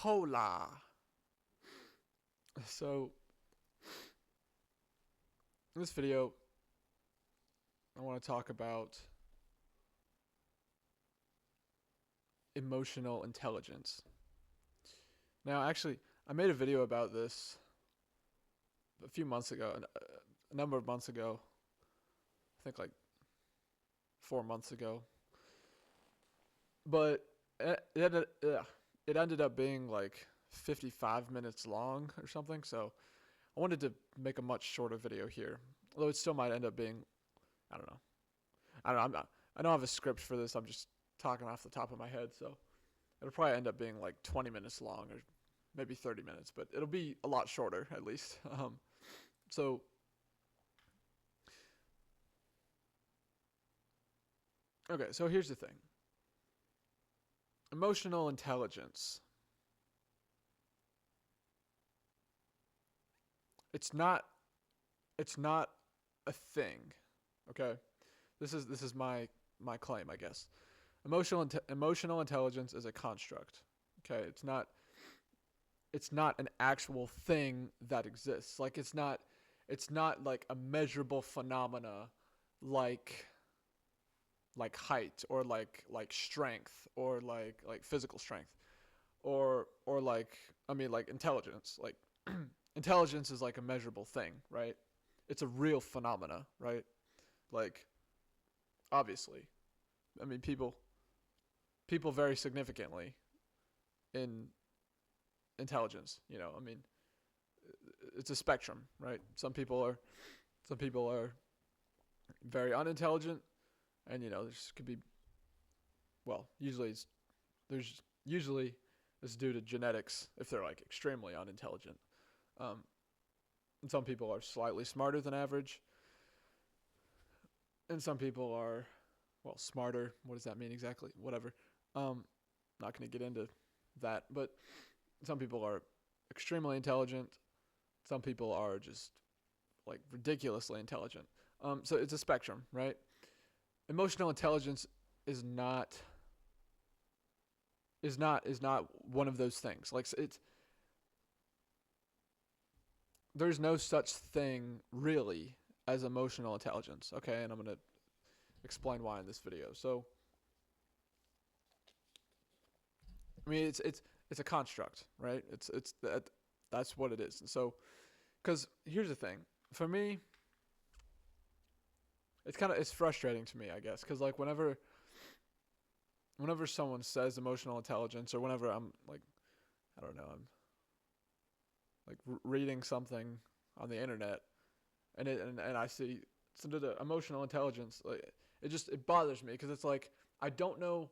Hola. So, in this video, I want to talk about emotional intelligence. Now, actually, I made a video about this a few months ago, a number of months ago. I think like 4 months ago. But it ended up being like 55 minutes long or something. So I wanted to make a much shorter video here. Although it still might end up being, I don't know. I don't have a script for this. I'm just talking off the top of my head. So it'll probably end up being like 20 minutes long or maybe 30 minutes, but it'll be a lot shorter at least. So okay, so here's the thing. Emotional intelligence. It's not it's not a thing. Okay? This is my claim, I guess. Emotional intelligence is a construct. Okay? It's not an actual thing that exists. Like it's not like a measurable phenomena like height or like strength or like physical strength or like I mean like intelligence. Like intelligence is like a measurable thing, right? It's a real phenomena, right? Like obviously. I mean people vary significantly in intelligence, I mean it's a spectrum, right? Some people are very unintelligent and there's could be well, there's usually it's due to genetics if they're like extremely unintelligent. Um, and some people are slightly smarter than average, and some people are well smarter. What does that mean exactly? Whatever. Not going to get into that, but some people are extremely intelligent. Some people are just like ridiculously intelligent. So it's a spectrum, right? Emotional intelligence is not is not one of those things. Like it's there's no such thing really as emotional intelligence. Okay, and I'm gonna explain why in this video. So I mean it's a construct, right? That's what it is. And so because here's the thing, for me, it's frustrating to me, I guess, because like whenever someone says emotional intelligence or whenever I'm like I don't know I'm like reading something on the internet and I see the emotional intelligence, like it bothers me because it's like I don't know.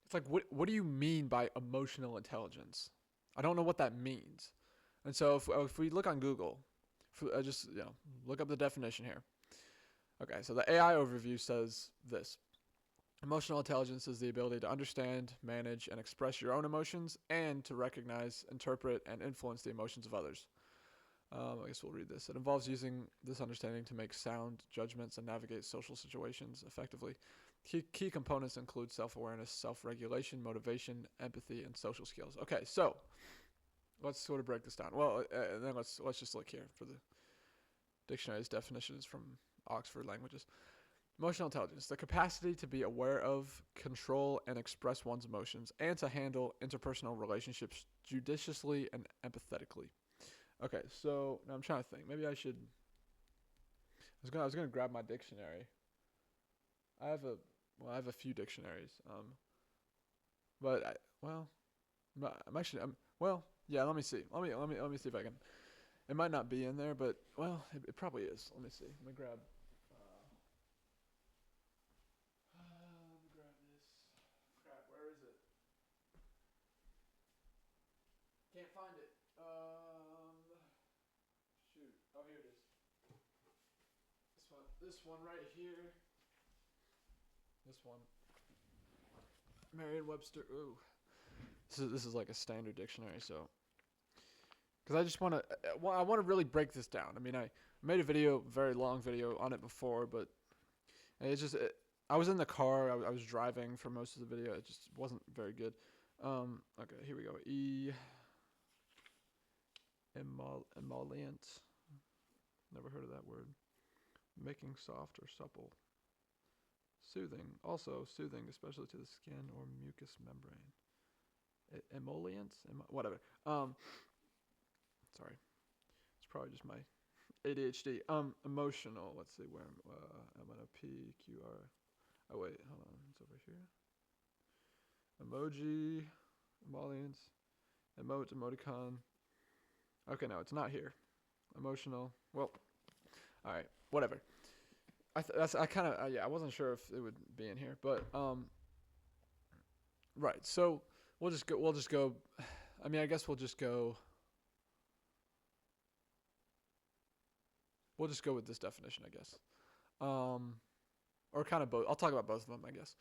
It's like what do you mean by emotional intelligence? I don't know what that means. And so if we look on Google, if I just look up the definition here. Okay, so the AI overview says this: emotional intelligence is the ability to understand, manage, and express your own emotions, and to recognize, interpret, and influence the emotions of others. I guess we'll read this. It involves using this understanding to make sound judgments and navigate social situations effectively. Key components include self-awareness, self-regulation, motivation, empathy, and social skills. Okay, so let's sort of break this down. Well, and then let's just look here for the dictionary's definitions from Oxford Languages. Emotional intelligence: the capacity to be aware of, control, and express one's emotions, and to handle interpersonal relationships judiciously and empathetically. Okay, so now I'm trying to think. Maybe I should. I was gonna grab my dictionary. I have a few dictionaries. But I'm actually well, yeah. Let me see. Let me see if I can. It might not be in there, but well, it probably is. Let me see. Let me grab. Let me grab this. Crap, where is it? Can't find it. Shoot. Oh, here it is. This one. This one right here. This one. Merriam-Webster. Ooh. This is like a standard dictionary, so because I just want to, well, I want to really break this down. I mean, I made a video, very long video on it before, but it's just I was in the car. I was driving for most of the video. It just wasn't very good. Okay, here we go. Emollient. Never heard of that word. Making soft or supple. Soothing. Also soothing, especially to the skin or mucous membrane. Emollients? Whatever. Sorry. It's probably just my ADHD. Emotional. Let's see where I'm gonna PQR. Oh wait, hold on. It's over here. Emoji, emollients, emote, emoticon. Okay, no, it's not here. Emotional. Well, all right, whatever. I wasn't sure if it would be in here, but right. So we'll just go. We'll just go. I mean, I guess we'll just go. We'll just go with this definition, I guess. Or kind of both. I'll talk about both of them, I guess.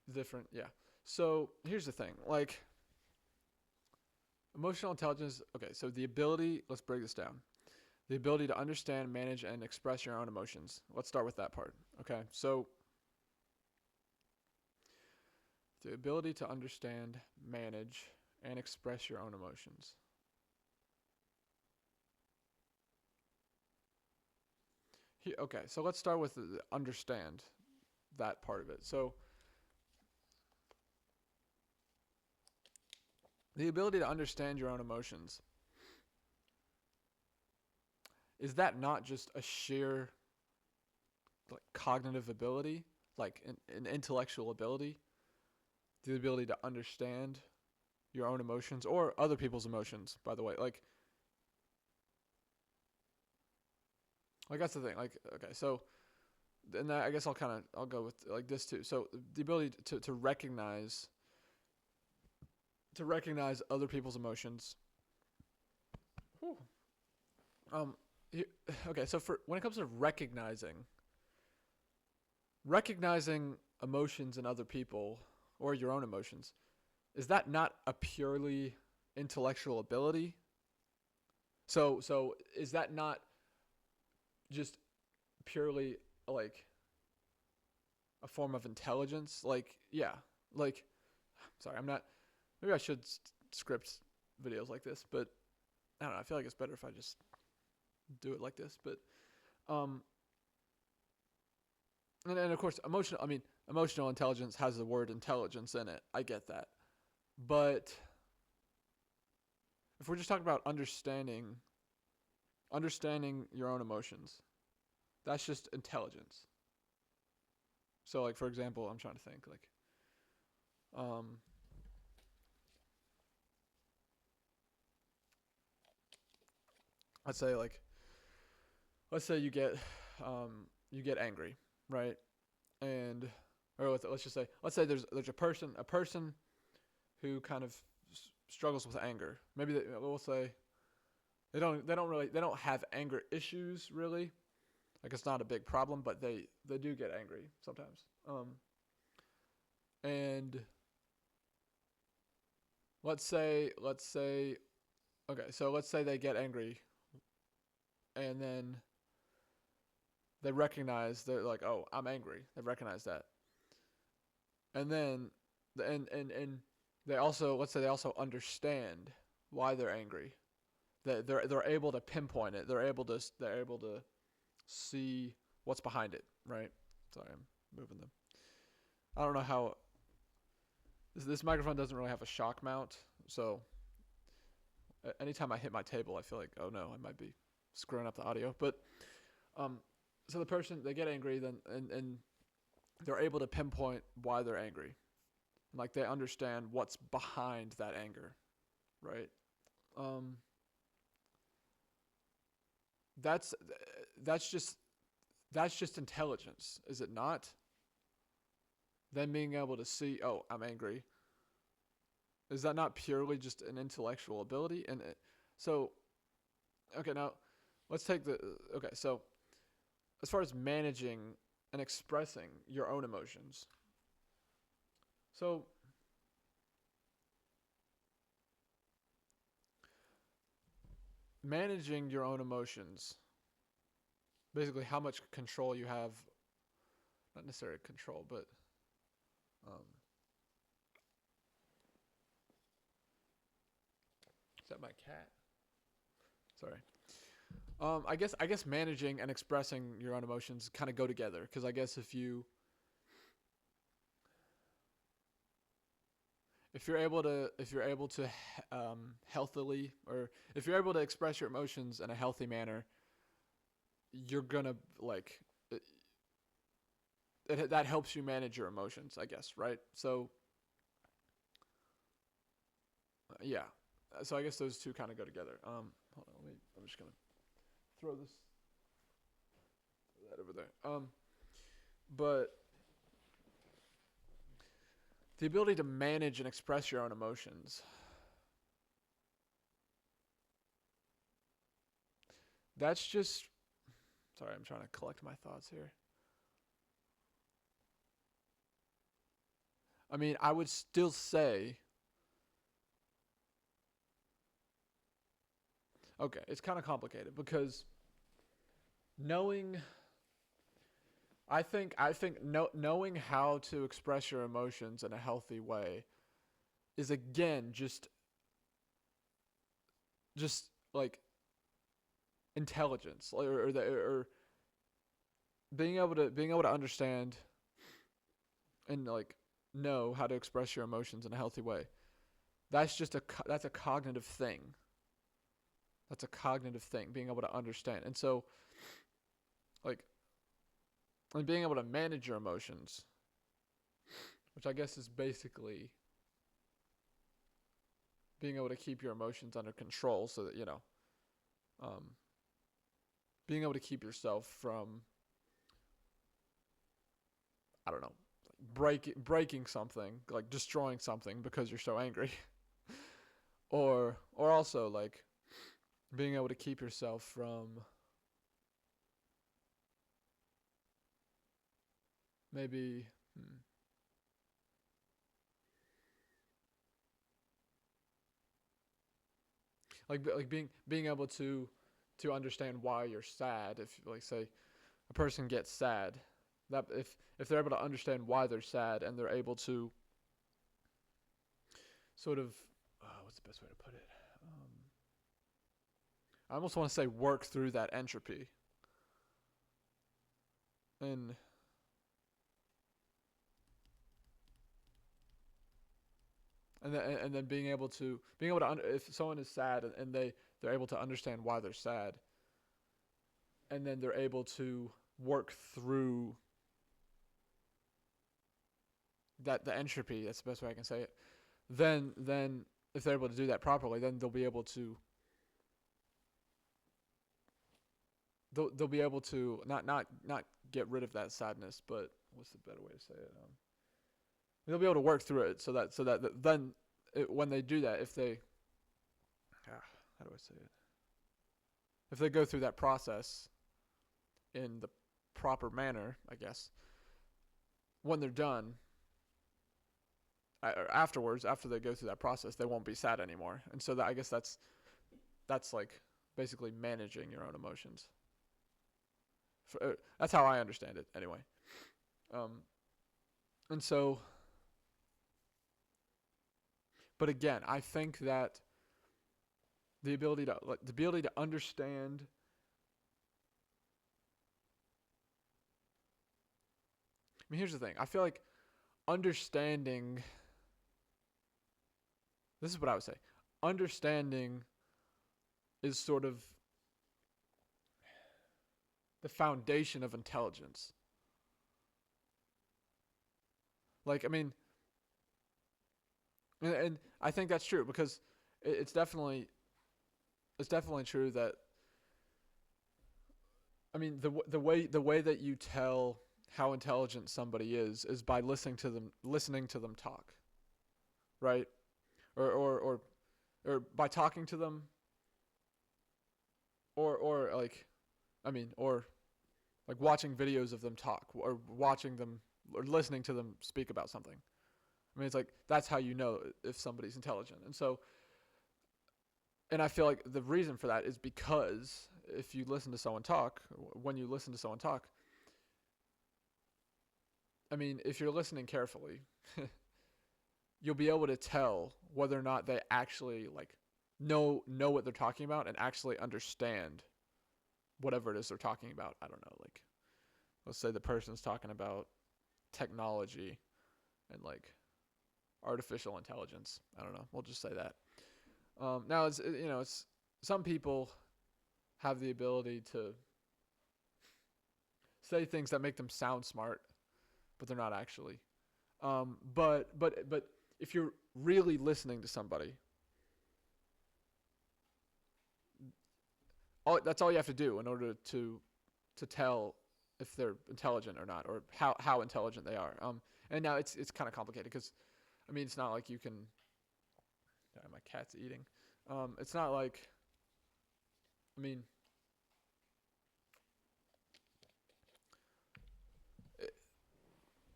Different, yeah. So here's the thing, like emotional intelligence. Okay, so the ability. Let's break this down. The ability to understand, manage, and express your own emotions. Let's start with that part. Okay, so the ability to understand, manage, and express your own emotions. Okay, so let's start with the understand that part of it. So the ability to understand your own emotions, is that not just a sheer like cognitive ability, like an intellectual ability, the ability to understand your own emotions or other people's emotions, by the way, like that's the thing, like okay, so and I guess I'll go with like this too. So the ability to recognize other people's emotions. Whew. Um, okay, so for when it comes to recognizing emotions in other people or your own emotions, is that not a purely intellectual ability? So is that not just purely like a form of intelligence? Like yeah, like sorry, I'm not. Maybe I should script videos like this, but I don't know. I feel like it's better if I just do it like this. But um, and of course, emotional. I mean, emotional intelligence has the word intelligence in it. I get that, but if we're just talking about understanding your own emotions, that's just intelligence. So, like for example, I'm trying to think like, um, let's say like, let's say you get angry, right? And or let's just say there's a person who kind of struggles with anger. Maybe we'll say they don't have anger issues really. Like it's not a big problem, but they do get angry sometimes. And let's say okay, so let's say they get angry and then they're like, oh, I'm angry. They recognize that, and then and they also let's say they also understand why they're angry. They're able to pinpoint it. They're able to see what's behind it, right? Sorry, I'm moving them. I don't know how this microphone doesn't really have a shock mount, so anytime I hit my table, I feel like oh no, I might be screwing up the audio. But um, so the person they get angry, then and they're able to pinpoint why they're angry, like they understand what's behind that anger, right? Um, that's that's just that's just intelligence, is it not? Then being able to see, oh, I'm angry. Is that not purely just an intellectual ability? So, okay, now let's take the okay. So, as far as managing and expressing your own emotions, so managing your own emotions, basically how much control you have, not necessarily control, but um, that my cat? Sorry. I guess managing and expressing your own emotions kind of go together because I guess if you're able to healthily or if you're able to express your emotions in a healthy manner, you're gonna like that helps you manage your emotions, I guess, right? So yeah, so I guess those two kind of go together. Hold on, I'm just gonna throw that over there. But the ability to manage and express your own emotions, that's just, sorry, I'm trying to collect my thoughts here. I mean, I would still say, okay, it's kind of complicated because knowing, knowing how to express your emotions in a healthy way is again just like intelligence or being able to understand and like know how to express your emotions in a healthy way. That's a cognitive thing. That's a cognitive thing, being able to understand. And so like and being able to manage your emotions, which I guess is basically being able to keep your emotions under control so that, um being able to keep yourself from, I don't know, breaking something, like destroying something because you're so angry. Or also like being able to keep yourself from maybe like being able to understand why you're sad. If like say a person gets sad, that if they're able to understand why they're sad and they're able to sort of what's the best way to put it? I almost want to say work through that entropy and and then being able to if someone is sad and they're able to understand why they're sad and then they're able to work through the entropy, that's the best way I can say it, then if they're able to do that properly, then they'll be able to they'll be able to not get rid of that sadness, but what's the better way to say it? They'll be able to work through it so that then when they do that, if they how do I say it? If they go through that process in the proper manner, I guess, when they're done, afterwards, after they go through that process, they won't be sad anymore. And so I guess that's like basically managing your own emotions. That's how I understand it, anyway. Um, and so, but again, I think that the ability to understand. I mean, here's the thing. I feel like understanding. This is what I would say. Understanding is sort of the foundation of intelligence. Like, I mean, and I think that's true because it's definitely true that I mean the way that you tell how intelligent somebody is by listening to them talk, right? Or or by talking to them, or like I mean or like watching videos of them talk or watching them or listening to them speak about something. I mean, it's like that's how you know if somebody's intelligent. And I feel like the reason for that is because if you listen to someone talk, when you listen to someone talk, I mean, if you're listening carefully, you'll be able to tell whether or not they actually like know what they're talking about and actually understand whatever it is they're talking about. I don't know, like let's say the person's talking about technology and like artificial intelligence. I don't know. We'll just say that. Now it's it's some people have the ability to say things that make them sound smart, but they're not actually. But if you're really listening to somebody, that's all you have to do in order to tell if they're intelligent or not, or how intelligent they are. And now it's kind of complicated because, I mean, it's not like you can. My cat's eating. It's not like. I mean,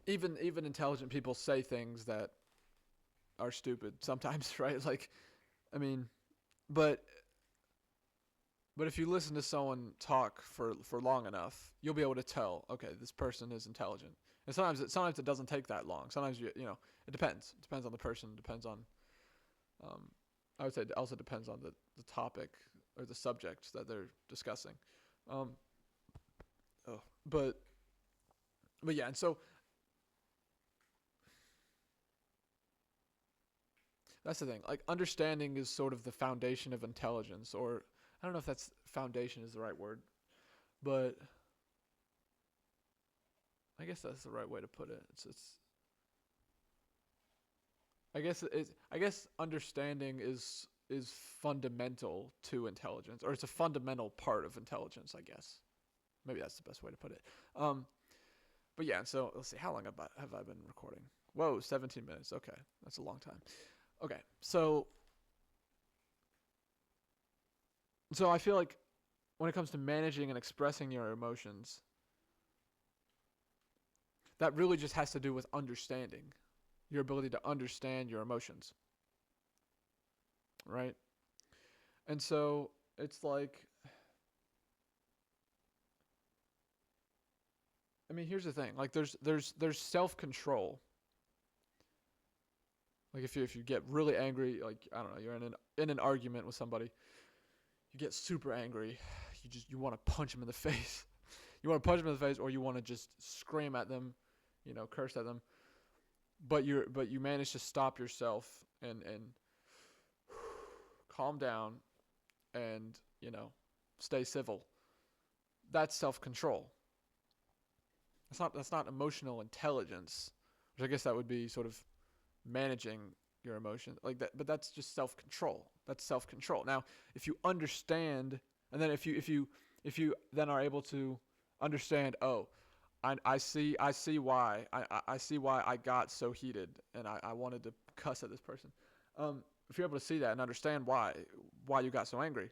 even intelligent people say things that are stupid sometimes, right? Like, I mean, but but if you listen to someone talk for long enough, you'll be able to tell, okay, this person is intelligent. And sometimes it doesn't take that long. Sometimes it depends. It depends on the person. It depends on um, I would say it also depends on the topic or the subject that they're discussing. Um, oh, but yeah, and so that's the thing. Like understanding is sort of the foundation of intelligence, or I don't know if that's foundation is the right word, but I guess that's the right way to put it. It's I guess understanding is fundamental to intelligence, or it's a fundamental part of intelligence. I guess maybe that's the best way to put it. Um, but yeah, so let's see, how long have I been recording? Whoa, 17 minutes. Okay, that's a long time. Okay, so I feel like when it comes to managing and expressing your emotions, that really just has to do with understanding, your ability to understand your emotions, right? And so it's like, I mean, here's the thing. Like there's self-control. Like if you get really angry, like I don't know, you're in an argument with somebody, you get super angry, you want to punch them in the face. You want to punch them in the face, or you want to just scream at them, curse at them. But you manage to stop yourself and calm down and stay civil. That's self-control. That's not emotional intelligence, which I guess that would be sort of managing your emotions like that. But that's just self-control. That's self-control. Now, if you understand, and then if you then are able to understand, oh, I see why I see why I got so heated and I wanted to cuss at this person. If you're able to see that and understand why you got so angry,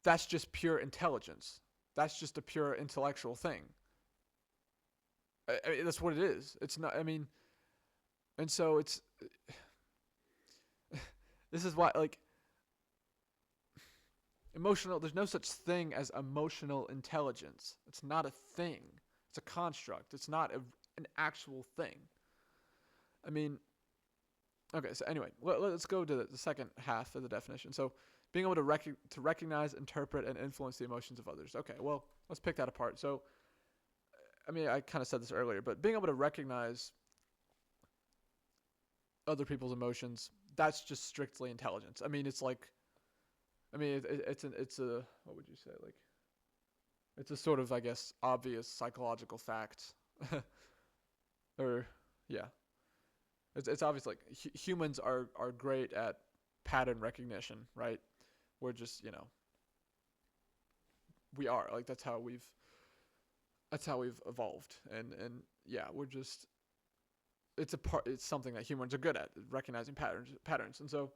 that's just pure intelligence. That's just a pure intellectual thing. I mean, that's what it is. It's not. I mean, and so it's. This is why, like, emotional. There's no such thing as emotional intelligence. It's not a thing. It's a construct. It's not an actual thing. I mean, okay. So anyway, let's go to the second half of the definition. So, being able to recognize, interpret, and influence the emotions of others. Okay. Well, let's pick that apart. So, I mean, I kind of said this earlier, but being able to recognize other people's emotions, that's just strictly intelligence. I mean, it's like, I mean, it's a what would you say, like, it's a sort of, I guess, obvious psychological fact, or yeah, it's obvious. Like humans are great at pattern recognition, right? We're just we are like that's how we've evolved, and yeah, we're just it's something that humans are good at, recognizing patterns. And so,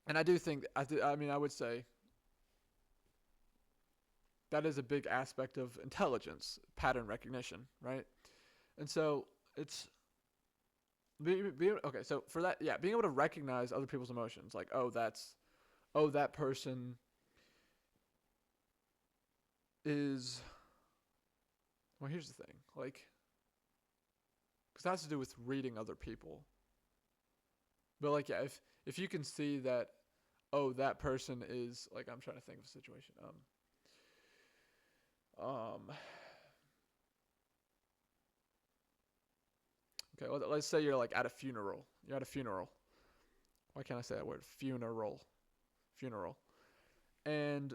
and I do think I mean I would say that is a big aspect of intelligence, pattern recognition, right? And so it's okay. So for that, yeah, being able to recognize other people's emotions, like that person is, well, here's the thing, like, because that has to do with reading other people. But like, yeah, if you can see that oh, that person is like, I'm trying to think of a situation. Um, okay, let's say you're like at a funeral. You're at a funeral. Why can't I say that word? Funeral. Funeral. And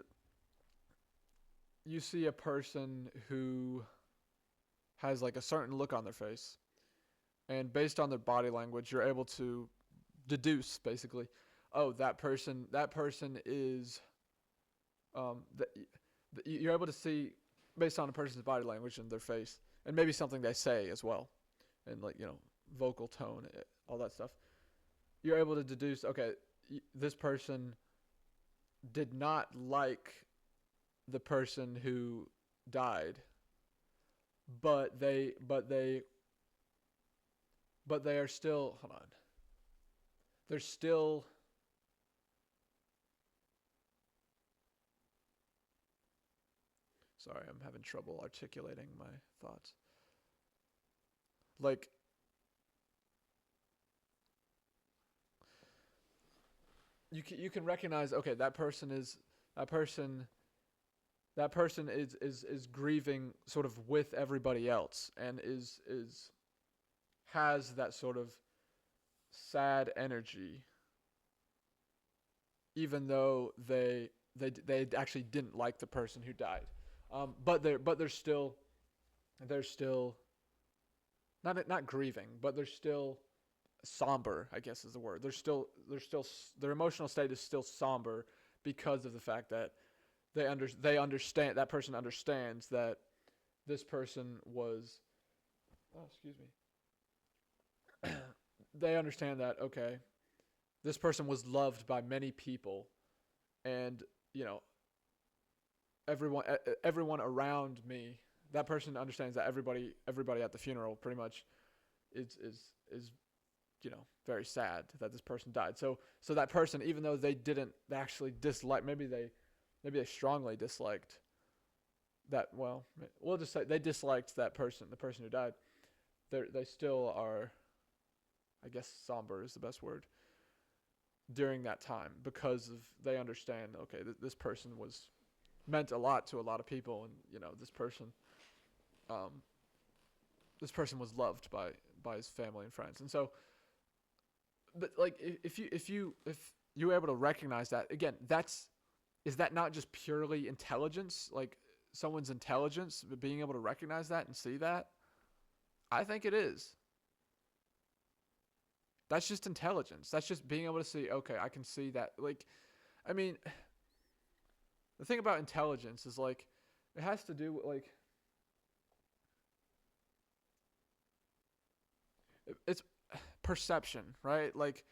you see a person who has like a certain look on their face, and based on their body language, you're able to deduce basically, oh, that person is that you're able to see based on a person's body language and their face, and maybe something they say as well, and like vocal tone, all that stuff. You're able to deduce, okay, this person did not like the person who died, but they are still, hold on, they're still, sorry, I'm having trouble articulating my thoughts. Like, you can recognize, okay, that person is grieving sort of with everybody else, and is has that sort of sad energy, even though they actually didn't like the person who died. But they're still not grieving, but they're still somber, I guess is the word. They're still their emotional state is still somber because of the fact that they understand, that person understands that this person was, oh, excuse me. They understand that, okay, this person was loved by many people, and you know everyone around me, that person understands that everybody at the funeral pretty much is very sad that this person died. So that person, even though they didn't actually dislike, maybe they strongly disliked that, well, we'll just say they disliked that person, the person who died, they still are, I guess somber is the best word, during that time, because of, they understand, okay, this person was meant a lot to a lot of people, and um this person was loved by his family and friends. And so, but like, if you were able to recognize that, again, is that not just purely intelligence, like someone's intelligence, but being able to recognize that and see that? I think it is. That's just intelligence. That's just being able to see, okay, I can see that. Like, I mean, the thing about intelligence is, like, it has to do with, like, it's perception, right? Like,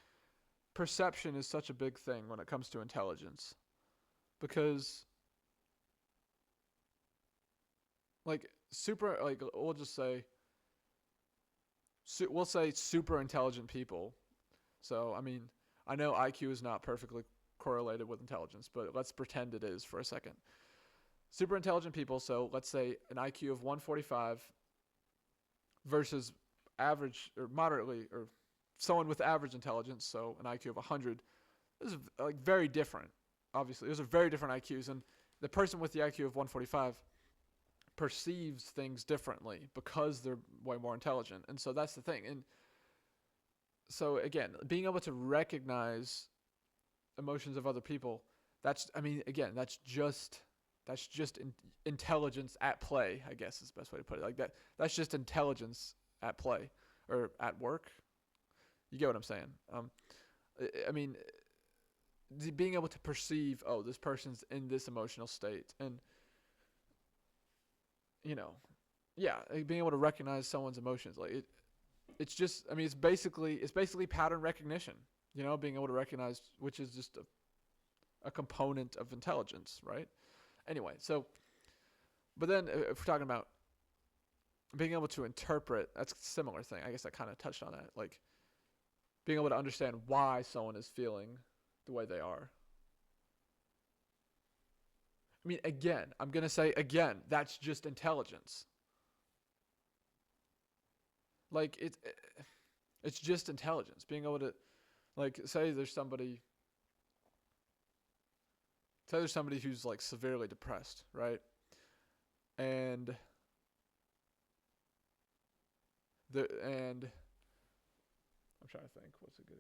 perception is such a big thing when it comes to intelligence, because, like, we'll just say, we'll say super intelligent people. So, I mean, I know IQ is not perfectly correlated with intelligence, but let's pretend it is for a second. Super intelligent people, so let's say an IQ of 145 versus average or moderately, or someone with average intelligence, so an IQ of 100. This is like very different. Obviously, those are very different IQs, and the person with the IQ of 145 perceives things differently because they're way more intelligent. And so that's the thing. And so again, being able to recognize emotions of other people, that's, I mean, again, that's just intelligence at play, I guess is the best way to put it. Like that, that's just intelligence at play, or at work. You get what I'm saying? I mean, being able to perceive, oh, this person's in this emotional state, and you know, yeah, being able to recognize someone's emotions, like it's just, I mean, it's basically pattern recognition. Being able to recognize, which is just a component of intelligence, right? Anyway, so, but then if we're talking about being able to interpret, that's a similar thing. I guess I kind of touched on that, like being able to understand why someone is feeling the way they are. I mean, again, I'm gonna say again, that's just intelligence. Like it's just intelligence. Being able to, like, say there's somebody, say there's somebody who's like severely depressed, right? And and I'm trying to think what's a good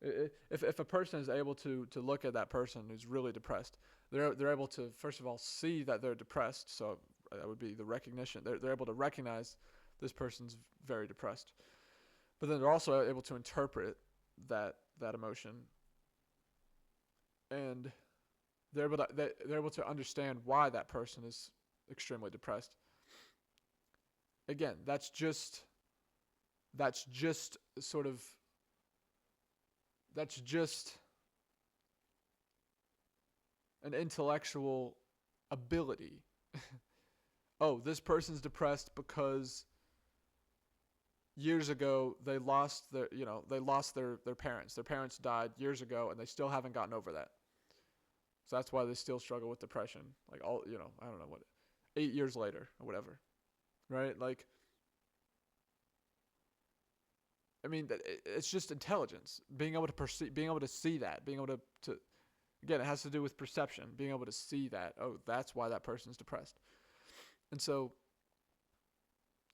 example. If a person is able to look at that person who's really depressed, they're able to first of all see that they're depressed. So that would be the recognition. They're able to recognize this person's very depressed, but then they're also able to interpret that emotion, and they're able to understand why that person is extremely depressed. Again, that's just sort of that's just an intellectual ability. Oh, this person's depressed because years ago they lost their parents. Their parents died years ago and they still haven't gotten over that. So that's why they still struggle with depression. Like I don't know what 8 years later or whatever. Right? Like I mean, it's just intelligence. Being able to perceive, being able to see that, being able to again, it has to do with perception. Being able to see that, oh, that's why that person's depressed. And so,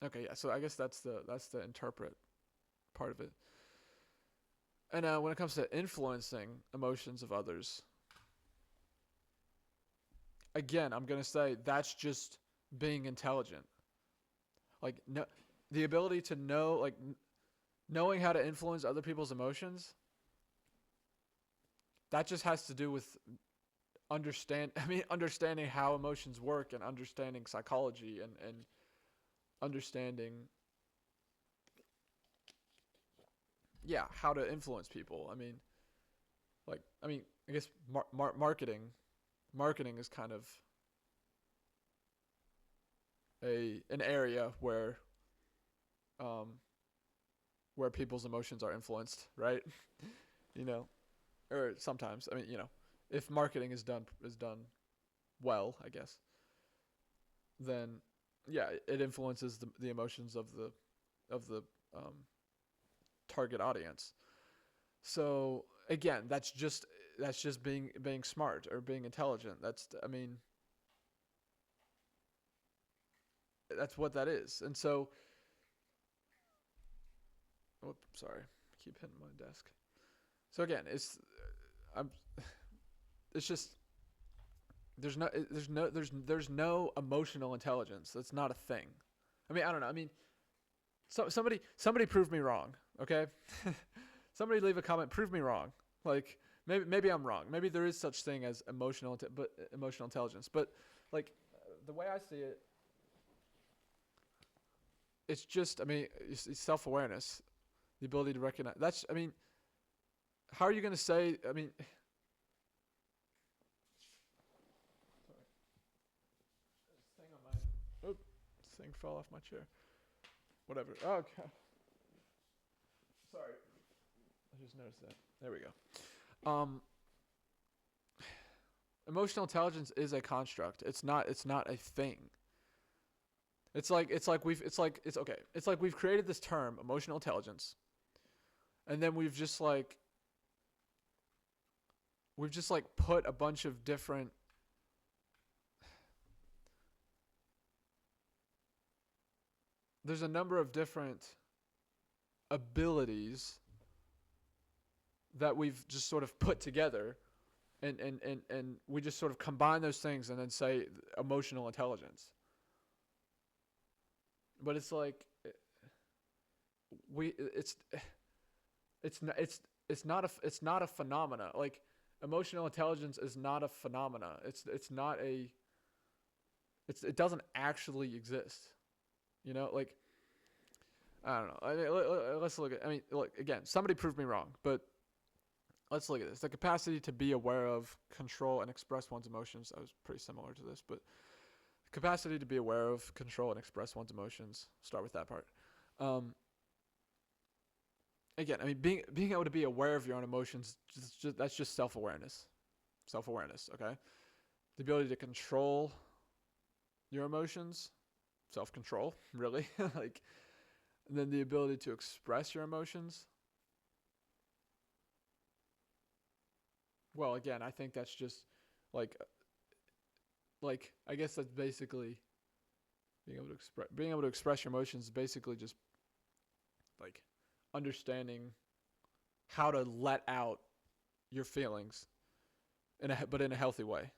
okay, yeah. So I guess that's the interpret part of it. And when it comes to influencing emotions of others, again, I'm gonna say that's just being intelligent. Like no, the ability to know, like knowing how to influence other people's emotions, that just has to do with understanding how emotions work and understanding psychology and understanding how to influence people. I guess marketing is kind of an area um where people's emotions are influenced, right? you know, or sometimes. If marketing is done well, I guess, then yeah, it influences the emotions of the um, target audience. So again, that's just being smart or being intelligent. That's what that is. And so, sorry, I keep hitting my desk. So again, I'm it's just there's no emotional intelligence. That's not a thing. I don't know. Somebody prove me wrong, okay? Somebody leave a comment, prove me wrong. Like maybe I'm wrong. Maybe there is such thing as emotional intelligence, but like the way I see it, it's just it's self-awareness, the ability to recognize. How are you going to say, this thing fell off my chair. Whatever. Oh, okay. Sorry. I just noticed that. There we go. Emotional intelligence is a construct. It's not a thing. It's like we've created this term, emotional intelligence, and then we've just put a bunch of different there's a number of different abilities that we've just sort of put together, and we just sort of combine those things and then say emotional intelligence. But it's like it's not a phenomena. Like emotional intelligence is not a phenomena. It doesn't actually exist. Like I don't know. Let's look at. Look again. Somebody prove me wrong, but let's look at this. The capacity to be aware of, control, and express one's emotions. That was pretty similar to this, but capacity to be aware of, control, and express one's emotions. Start with that part. Again, being able to be aware of your own emotions, that's just self-awareness. Self-awareness, okay? The ability to control your emotions, self-control, really. And then the ability to express your emotions. well, again, I think that's just like I guess that's basically being able to express your emotions is basically just like understanding how to let out your feelings but in a healthy way,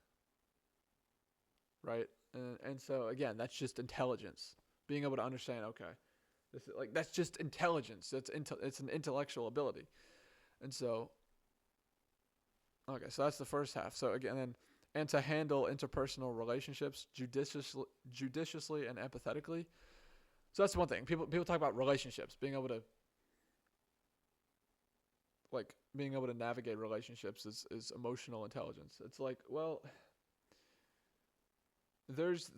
right? And so again, that's just intelligence. Being able to understand, okay, this is like that's just intelligence. It's an intellectual ability. And so okay, so that's the first half. So again, and to handle interpersonal relationships judiciously and empathetically. So that's one thing. People talk about relationships, being able to navigate relationships is emotional intelligence. It's like, well, there's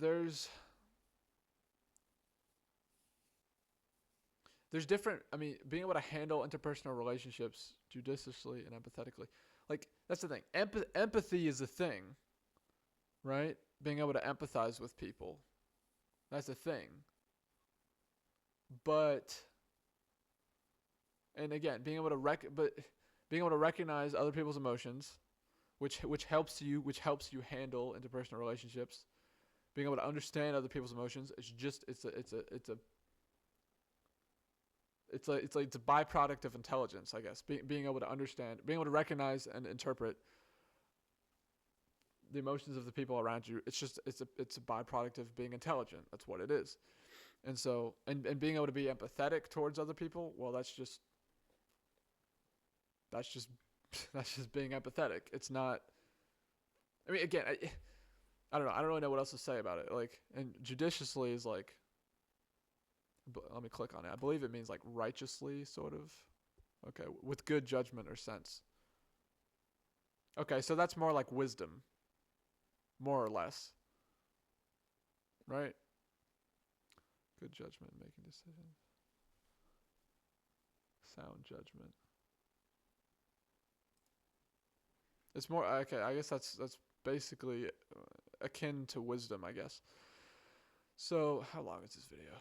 different. I mean, being able to handle interpersonal relationships judiciously and empathetically, like that's the thing. Empathy is a thing, right? Being able to empathize with people, that's a thing. But and again, being able to recognize other people's emotions, which helps you handle interpersonal relationships. Being able to understand other people's emotions, it's a byproduct of intelligence, I guess. Being able to understand, being able to recognize and interpret the emotions of the people around you. It's a byproduct of being intelligent. That's what it is. And so and being able to be empathetic towards other people, well, that's just that's just being empathetic. It's not. I mean, again, I don't know. I don't really know what else to say about it. Like, and judiciously is like. Let me click on it. I believe it means like righteously, sort of. Okay, with good judgment or sense. Okay, so that's more like wisdom, more or less, right? Good judgment, making decisions. Sound judgment. It's more okay. I guess that's basically akin to wisdom, I guess. So how long is this video?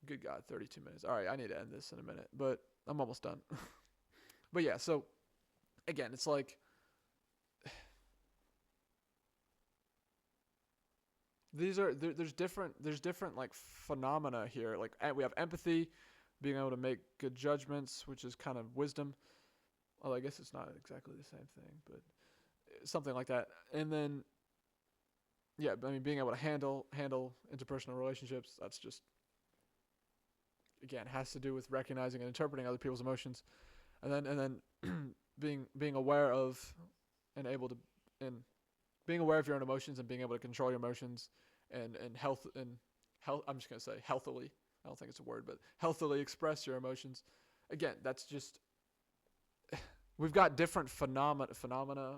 Good God, 32 minutes. All right, I need to end this in a minute, but I'm almost done. But yeah, so again, it's like there's different like phenomena here. Like we have empathy, being able to make good judgments, which is kind of wisdom. Well, I guess it's not exactly the same thing, but something like that. And then yeah, I mean being able to handle interpersonal relationships, that's just again has to do with recognizing and interpreting other people's emotions. And then being aware of and able to and being aware of your own emotions and being able to control your emotions and health I'm just going to say healthily. I don't think it's a word, but healthily express your emotions. Again, that's just we've got different phenomena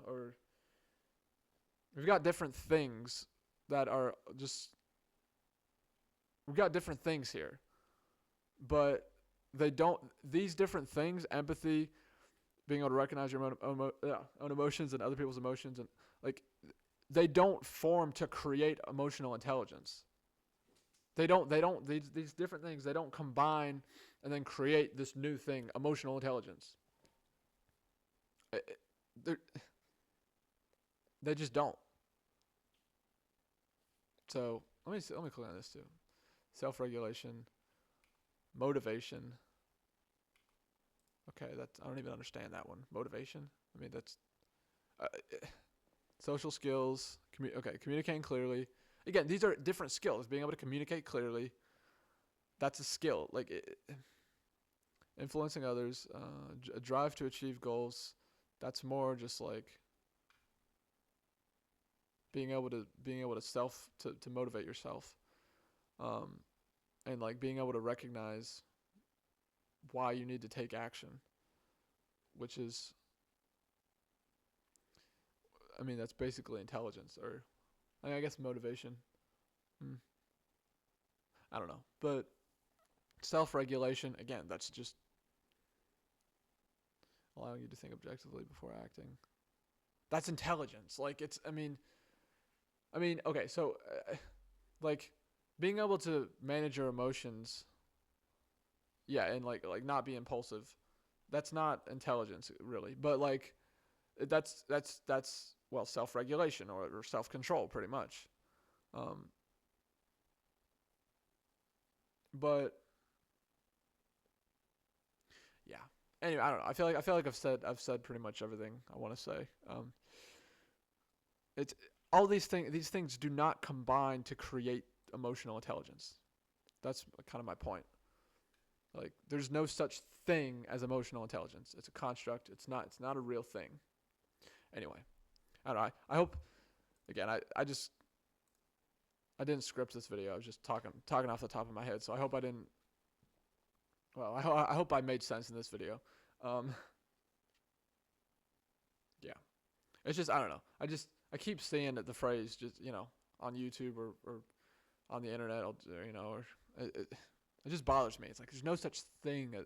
or we've got different things that are just we've got different things here. But they don't these different things, empathy, being able to recognize your own emotions and other people's emotions and like they don't form to create emotional intelligence. These different things, they don't combine and then create this new thing, emotional intelligence. They just don't. So let me click on this too. Self-regulation, motivation. Okay, I don't even understand that one. Motivation. I mean, that's uh, social skills. Communicating clearly. Again, these are different skills. Being able to communicate clearly, that's a skill. Like influencing others, a drive to achieve goals. That's more just like being able to motivate yourself, and like being able to recognize why you need to take action, which is, I mean, that's basically intelligence, or I guess motivation. I don't know, but self-regulation again. That's just allowing you to think objectively before acting. That's intelligence. Like it's. Okay. So, like, being able to manage your emotions. Yeah, and like not be impulsive. That's not intelligence really, but like That's well, self-regulation or self-control, pretty much. Um, but yeah. Anyway, I don't know. I feel like I've said pretty much everything I want to say. It's all these things do not combine to create emotional intelligence. That's kind of my point. Like there's no such thing as emotional intelligence. It's a construct. It's not a real thing. Anyway, I don't know. I hope again I didn't script this video. I was just talking off the top of my head. So I hope I didn't. Well, I hope I made sense in this video. Um, yeah, it's just I don't know. I keep seeing the phrase just on YouTube or on the internet, or it just bothers me. It's like there's no such thing as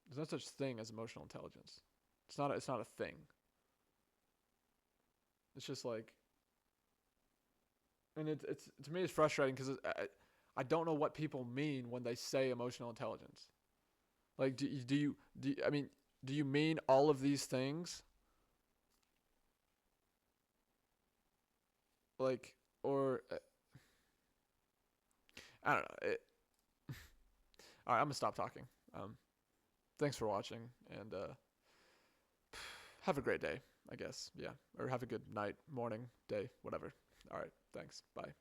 there's no such thing as emotional intelligence. It's not a thing. It's just like, and it's to me it's frustrating because I don't know what people mean when they say emotional intelligence. Like, I mean, do you mean all of these things? Like, or I don't know. All right, I'm gonna stop talking. Um, Thanks for watching, and have a great day. I guess, yeah, or have a good night, morning, day, whatever. All right, thanks. Bye.